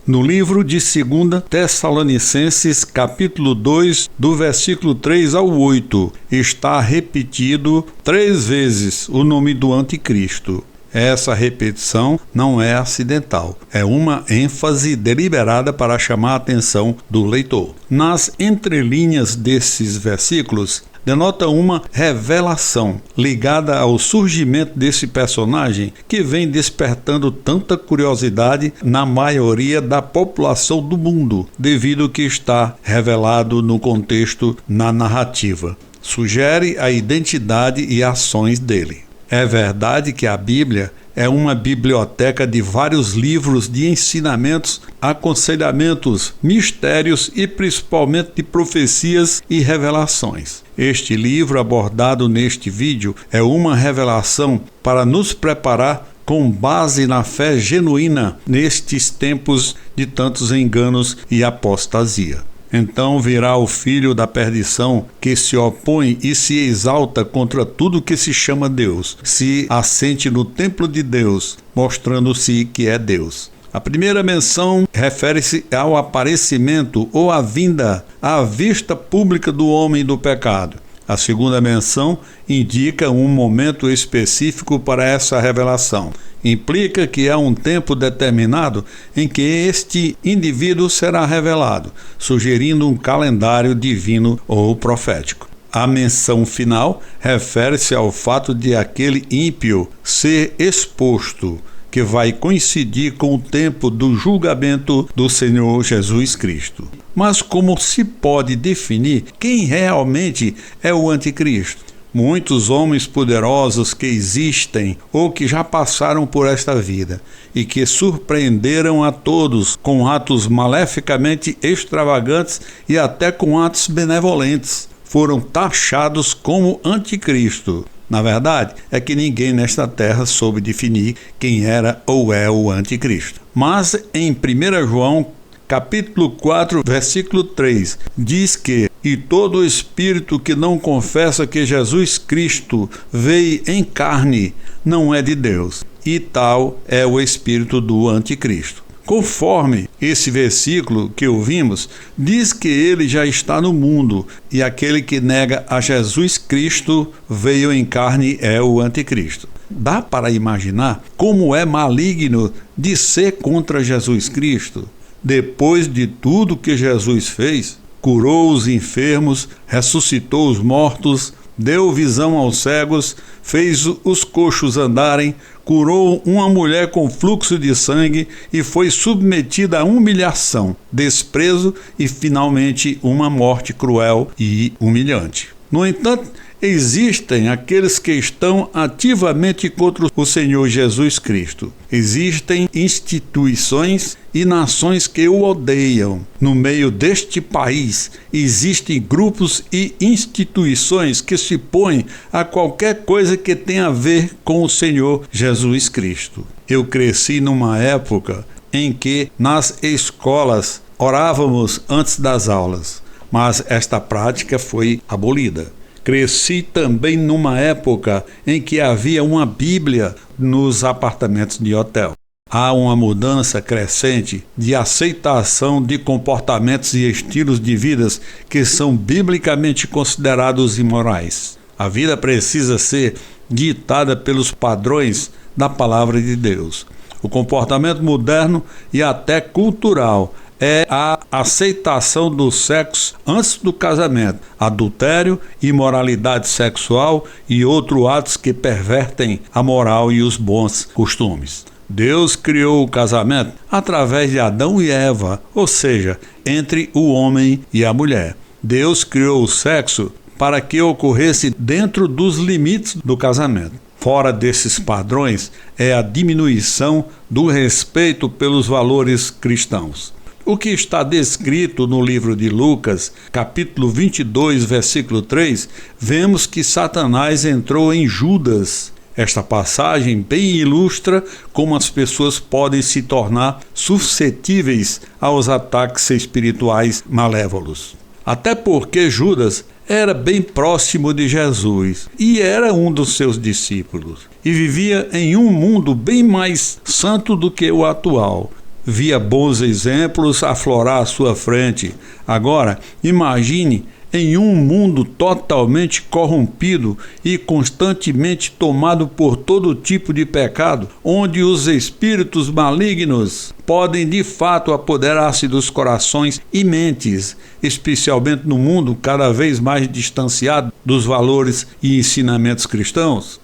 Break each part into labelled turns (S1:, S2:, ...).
S1: No livro de 2 Tessalonicenses, capítulo 2, do versículo 3 ao 8, está repetido 3 vezes o nome do anticristo. Essa repetição não é acidental, é uma ênfase deliberada para chamar a atenção do leitor. Nas entrelinhas desses versículos, denota uma revelação ligada ao surgimento desse personagem que vem despertando tanta curiosidade na maioria da população do mundo, devido ao que está revelado no contexto na narrativa. Sugere a identidade e ações dele. É verdade que a Bíblia é uma biblioteca de vários livros de ensinamentos, aconselhamentos, mistérios e principalmente de profecias e revelações. Este livro abordado neste vídeo é uma revelação para nos preparar com base na fé genuína nestes tempos de tantos enganos e apostasia. Então virá o filho da perdição que se opõe e se exalta contra tudo que se chama Deus, se assente no templo de Deus, mostrando-se que é Deus. A primeira menção refere-se ao aparecimento ou à vinda, à vista pública do homem do pecado. A segunda menção indica um momento específico para essa revelação. Implica que há um tempo determinado em que este indivíduo será revelado, sugerindo um calendário divino ou profético. A menção final refere-se ao fato de aquele ímpio ser exposto, que vai coincidir com o tempo do julgamento do Senhor Jesus Cristo. Mas como se pode definir quem realmente é o anticristo? Muitos homens poderosos que existem ou que já passaram por esta vida e que surpreenderam a todos com atos maleficamente extravagantes e até com atos benevolentes, foram taxados como anticristo. Na verdade, é que ninguém nesta terra soube definir quem era ou é o anticristo. Mas em 1 João, capítulo 4, versículo 3, diz que "E todo espírito que não confessa que Jesus Cristo veio em carne não é de Deus, e tal é o espírito do anticristo." Conforme esse versículo que ouvimos, diz que ele já está no mundo e aquele que nega a Jesus Cristo veio em carne é o anticristo. Dá para imaginar como é maligno de ser contra Jesus Cristo? Depois de tudo que Jesus fez, curou os enfermos, ressuscitou os mortos, deu visão aos cegos, fez os coxos andarem, curou uma mulher com fluxo de sangue e foi submetida a humilhação, desprezo e, finalmente, uma morte cruel e humilhante. No entanto, existem aqueles que estão ativamente contra o Senhor Jesus Cristo. Existem instituições e nações que o odeiam. No meio deste país, existem grupos e instituições que se opõem a qualquer coisa que tenha a ver com o Senhor Jesus Cristo. Eu cresci numa época em que nas escolas orávamos antes das aulas, mas esta prática foi abolida. Cresci também numa época em que havia uma Bíblia nos apartamentos de hotel. Há uma mudança crescente de aceitação de comportamentos e estilos de vidas que são biblicamente considerados imorais. A vida precisa ser ditada pelos padrões da palavra de Deus. O comportamento moderno e até cultural é a aceitação do sexo antes do casamento, adultério, imoralidade sexual e outros atos que pervertem a moral e os bons costumes. Deus criou o casamento através de Adão e Eva, ou seja, entre o homem e a mulher. Deus criou o sexo para que ocorresse dentro dos limites do casamento. Fora desses padrões é a diminuição do respeito pelos valores cristãos. O que está descrito no livro de Lucas, capítulo 22, versículo 3, vemos que Satanás entrou em Judas. Esta passagem bem ilustra como as pessoas podem se tornar suscetíveis aos ataques espirituais malévolos. Até porque Judas era bem próximo de Jesus e era um dos seus discípulos, e vivia em um mundo bem mais santo do que o atual. via bons exemplos aflorar à sua frente. Agora, imagine em um mundo totalmente corrompido e constantemente tomado por todo tipo de pecado, onde os espíritos malignos podem de fato apoderar-se dos corações e mentes, especialmente no mundo cada vez mais distanciado dos valores e ensinamentos cristãos.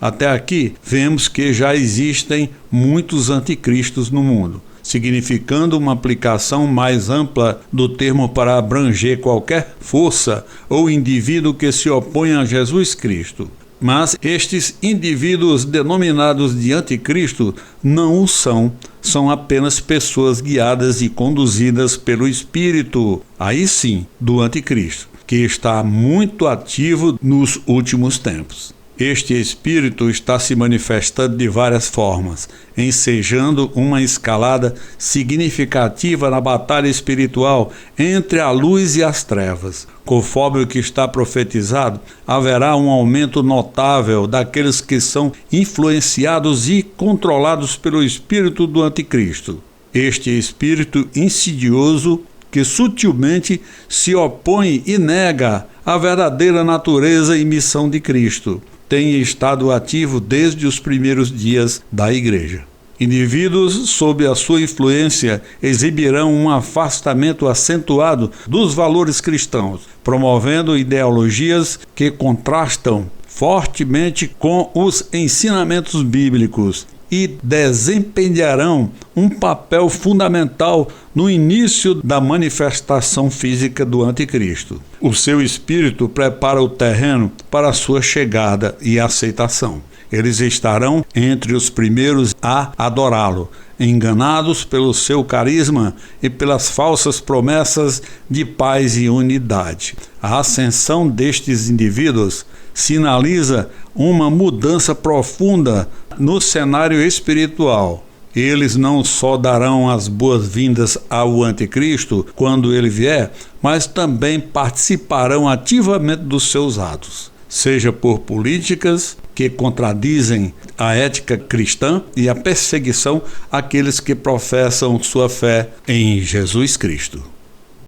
S1: Até aqui, vemos que já existem muitos anticristos no mundo, significando uma aplicação mais ampla do termo para abranger qualquer força ou indivíduo que se oponha a Jesus Cristo. Mas estes indivíduos denominados de anticristo não o são apenas pessoas guiadas e conduzidas pelo Espírito, aí sim, do anticristo, que está muito ativo nos últimos tempos. Este espírito está se manifestando de várias formas, ensejando uma escalada significativa na batalha espiritual entre a luz e as trevas. Conforme o que está profetizado, haverá um aumento notável daqueles que são influenciados e controlados pelo espírito do anticristo. Este espírito insidioso que sutilmente se opõe e nega a verdadeira natureza e missão de Cristo tem estado ativo desde os primeiros dias da Igreja. Indivíduos sob a sua influência exibirão um afastamento acentuado dos valores cristãos, promovendo ideologias que contrastam fortemente com os ensinamentos bíblicos e desempenharão um papel fundamental no início da manifestação física do anticristo. O seu espírito prepara o terreno para a sua chegada e aceitação. Eles estarão entre os primeiros a adorá-lo, enganados pelo seu carisma e pelas falsas promessas de paz e unidade. A ascensão destes indivíduos sinaliza uma mudança profunda no cenário espiritual. Eles não só darão as boas-vindas ao anticristo quando ele vier, mas também participarão ativamente dos seus atos, seja por políticas que contradizem a ética cristã e a perseguição àqueles que professam sua fé em Jesus Cristo.